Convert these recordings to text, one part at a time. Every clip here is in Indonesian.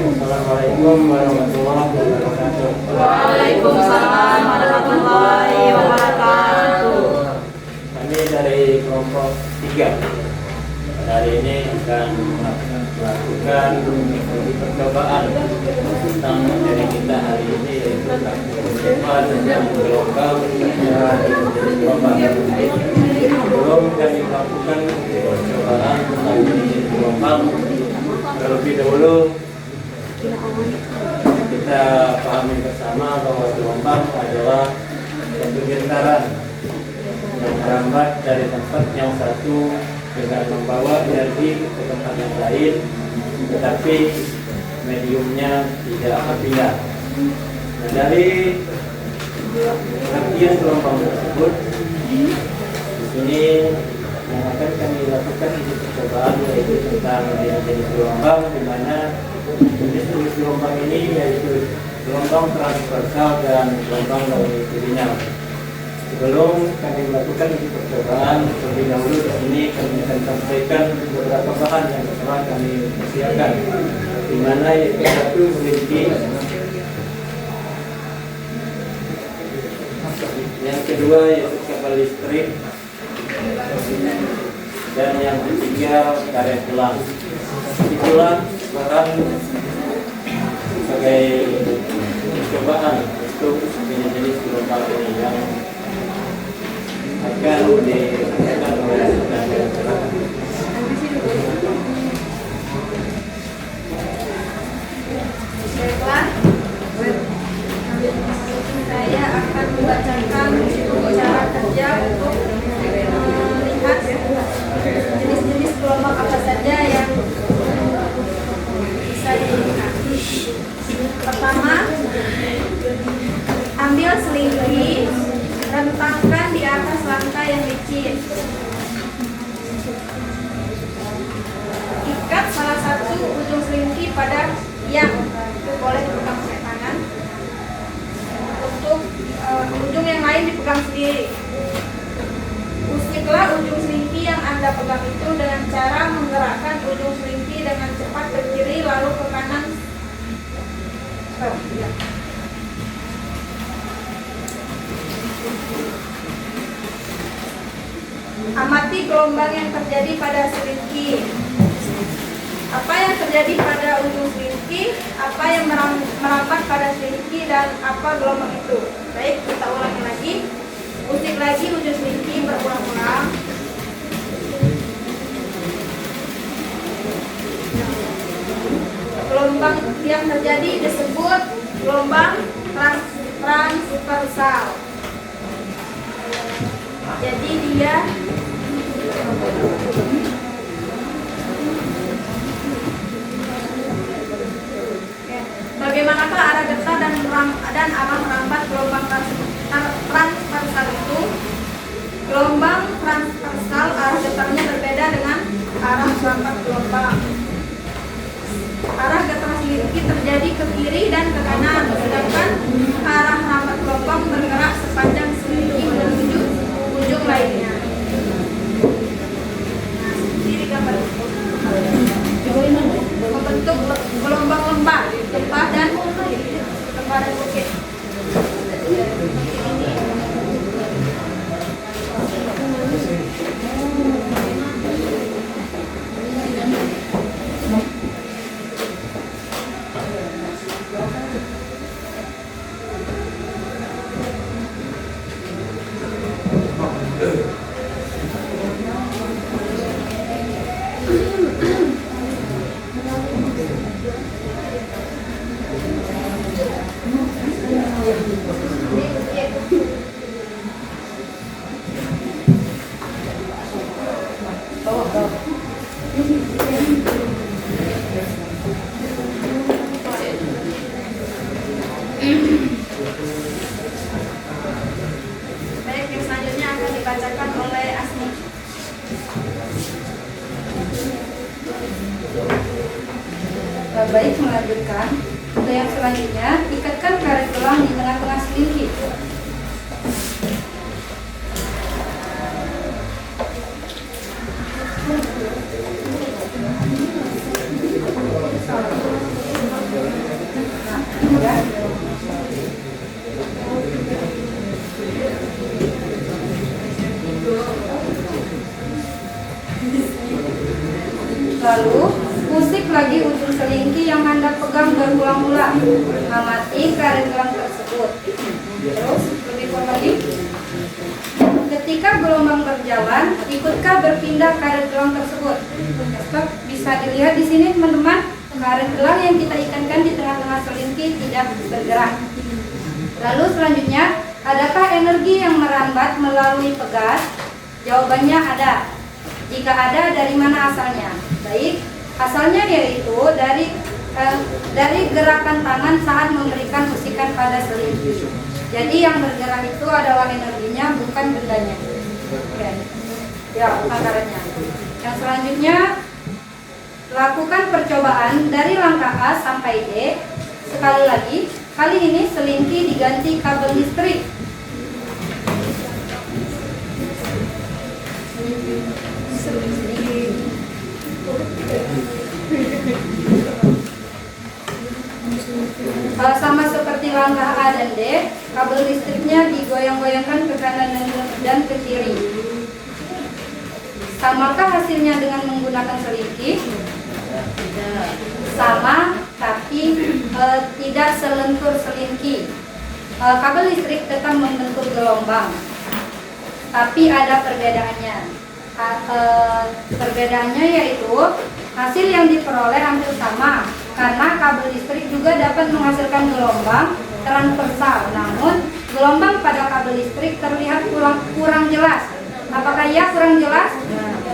Assalamualaikum warahmatullahi wabarakatuh. Waalaikumsalam warahmatullahi wabarakatuh. Kami dari kelompok 3 hari ini akan melakukan percobaan tentang materi kita hari ini, yaitu tentang gelombang dan gelombang. Sebelum kami melakukan percobaan tentang gelombang, terlebih dahulu kita pahami bersama bahwa gelombang adalah satu getaran yang merambat dari tempat yang satu dengan membawa energi ke tempat yang lain, tetapi mediumnya tidak berpindah. Nah, dari pengertian gelombang tersebut, di sini yang akan kami lakukan di percobaan yaitu tentang jenis gelombang, di mana jenis gelombang ini yaitu gelombang transversal dan gelombang longitudinal. Sebelum kami melakukan uji percobaan, terlebih dahulu di sini kami akan sampaikan beberapa bahan yang telah kami persiapkan, di mana yaitu satu memiliki, yang kedua yaitu kabel listrik, dan yang ketiga karet gelang. Itulah bahan sebagai percobaan untuk jenis gelombang ini yang akan dilakukan oleh Baiklah, saya akan membacakan cara kerja untuk melihat jenis-jenis gelombang apa saja yang bisa dinikmati. Pertama, ambil selimut, rentangkan di atas lantai yang licin. Ikat salah satu ujung selimut pada yang boleh dipegang pakai tangan. Untuk ujung yang lain dipegang sendiri. Usiklah ujung selimut yang Anda pegang itu dengan cara menggerakkan ujung selimut dengan cepat ke kiri lalu ke kanan. Amati gelombang yang terjadi pada selimut. Apa yang terjadi pada ujung selimut, apa yang merambat pada selimut, dan apa gelombang itu. Baik, kita ulangi lagi. Usik lagi ujung selimut berulang-ulang. Gelombang yang terjadi disebut gelombang transversal. Jadi dia bagaimanakah arah getah dan arah merambat gelombang transversal itu? Gelombang transversal arah getahnya berbeda dengan arah merambat gelombang. Arah getah selimut terjadi ke kiri dan ke kanan, sedangkan arah merambat gelombang bergerak sepanjang selimut menuju ujung lainnya. Nah, seperti di gambar itu. Membentuk gelombang lembah dan bukit. Baik, melanjutkan. Untuk yang selanjutnya, ikatkan karet gelang di tengah-tengah selingki. Lalu, usik lagi ujung selingki yang Anda pegang berulang-ulang. Amati karet gelang tersebut. Terus, lebih lagi. Ketika gelombang berjalan, ikutkah berpindah karet gelang tersebut? Bisa dilihat di sini, teman-teman, karet gelang yang kita ikatkan di tengah-tengah selingki tidak bergerak. Lalu selanjutnya, adakah energi yang merambat melalui pegas? Jawabannya ada. Jika ada, dari mana asalnya? Baik, asalnya yaitu dari gerakan tangan saat memberikan usikan pada selingki. Jadi yang bergerak itu adalah energinya, bukan bendanya. Oke. Ya, bukan karetnya. Yang selanjutnya, lakukan percobaan dari langkah A sampai D. Sekali lagi, kali ini selingki diganti kabel listrik. Sama seperti langkah A dan D, kabel listriknya digoyang-goyangkan ke kanan dan ke kiri. Samakah hasilnya dengan menggunakan selingki? Sama, tapi tidak selentur selingki. Kabel listrik tetap membentuk gelombang, tapi ada perbedaannya. Perbedaannya yaitu hasil yang diperoleh hampir sama, karena kabel listrik juga dapat menghasilkan gelombang transversal. Namun gelombang pada kabel listrik terlihat kurang jelas. Apakah ya kurang jelas?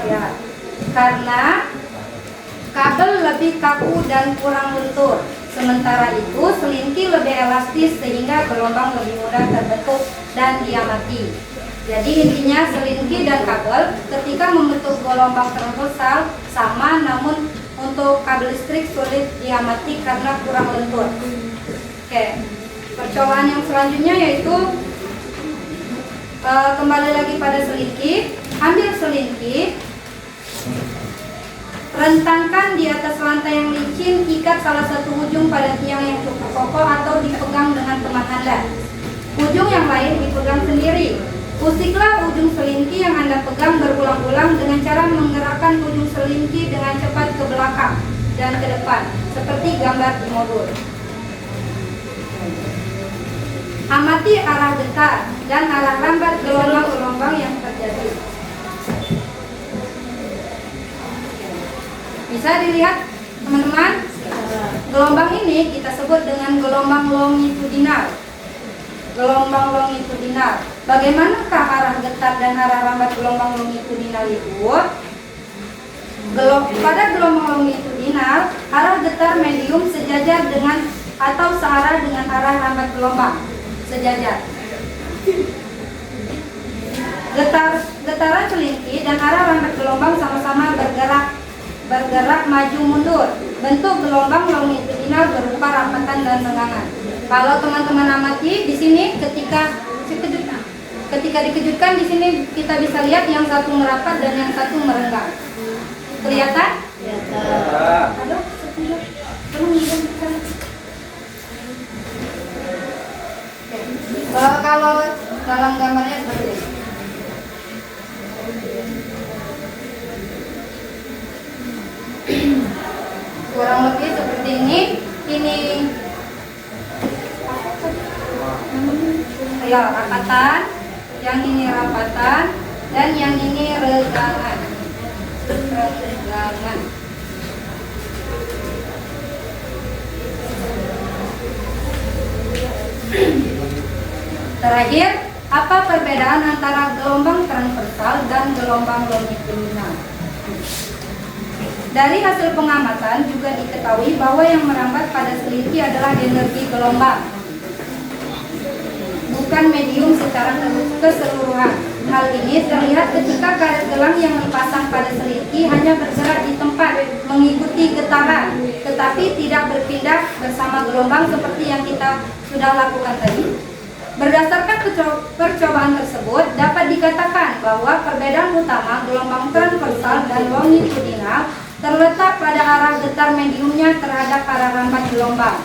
Ya, karena kabel lebih kaku dan kurang lentur. Sementara itu selingki lebih elastis sehingga gelombang lebih mudah terbentuk dan diamati. Jadi intinya selingki dan kabel ketika membentuk gelombang transversal sama, namun untuk kabel listrik sulit diamati karena kurang lentur. Oke, percobaan yang selanjutnya yaitu kembali lagi pada selingki. Ambil selingki, rentangkan di atas lantai yang licin, ikat salah satu ujung pada tiang yang cukup kokoh atau dipegang dengan teman Anda. Ujung yang lain dipegang sendiri. Usiklah ujung selingki yang Anda pegang berulang-ulang dengan cara menggerakkan ujung selingki dengan cepat ke belakang dan ke depan, seperti gambar di modul. Amati arah getar dan arah rambat gelombang-gelombang yang terjadi. Bisa dilihat, teman-teman, gelombang ini kita sebut dengan gelombang longitudinal. Gelombang longitudinal. Bagaimanakah arah getar dan arah rambat gelombang longitudinal itu? Pada gelombang longitudinal, arah getar medium sejajar dengan atau searah dengan arah rambat gelombang sejajar. Getaran selingki dan arah rambat gelombang sama-sama bergerak maju mundur. Bentuk gelombang longitudinal berupa rapatan dan renggangan. Kalau teman-teman amati di sini ketika dikejutkan di sini kita bisa lihat yang satu merapat dan yang satu merenggang. Kelihatan? Kelihatan. Halo, kalau dalam gambarnya seperti ini. Kurang lebih seperti ini. Ini ya rapatan, yang ini rapatan, dan yang ini renggangan. Terakhir, apa perbedaan antara gelombang transversal dan gelombang longitudinal? Dari hasil pengamatan juga diketahui bahwa yang merambat pada selingki adalah energi gelombang, bukan medium secara keseluruhan. Hal ini terlihat ketika karet gelang yang dipasang pada selingki hanya bergerak di tempat mengikuti getaran, tetapi tidak berpindah bersama gelombang seperti yang kita sudah lakukan tadi. Berdasarkan percobaan tersebut, dapat dikatakan bahwa perbedaan utama gelombang transversal dan longitudinal terletak pada arah getar mediumnya terhadap arah rambat gelombang.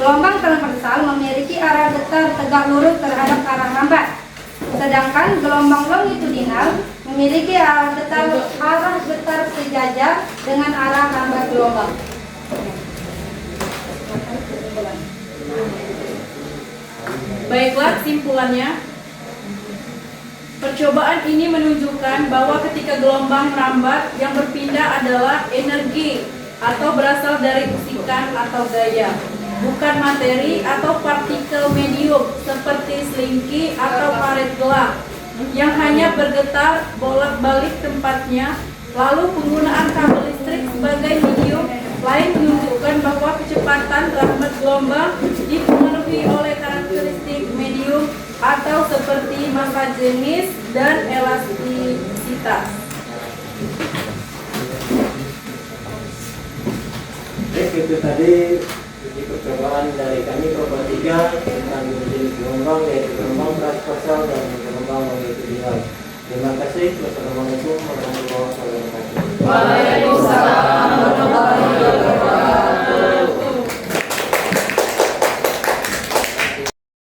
Gelombang transversal memiliki arah getar tegak lurus terhadap arah rambat, sedangkan gelombang longitudinal memiliki arah getar sejajar dengan arah rambat gelombang. Baiklah, kesimpulannya, percobaan ini menunjukkan bahwa ketika gelombang merambat, yang berpindah adalah energi atau berasal dari bisikan atau gaya, bukan materi atau partikel medium seperti selingki atau karet gelang yang hanya bergetar bolak-balik tempatnya. Lalu penggunaan kabel listrik sebagai medium lain menunjukkan bahwa kecepatan rambat gelombang dipengaruhi oleh karakteristik medium atau seperti massa jenis dan elastisitas. Baik, itu tadi uji percobaan dari kami Proba 3 tentang jenis gelombang, yaitu gelombang transversal dan gelombang longitudinal. Terima kasih. Wassalamualaikum warahmatullahi wabarakatuh.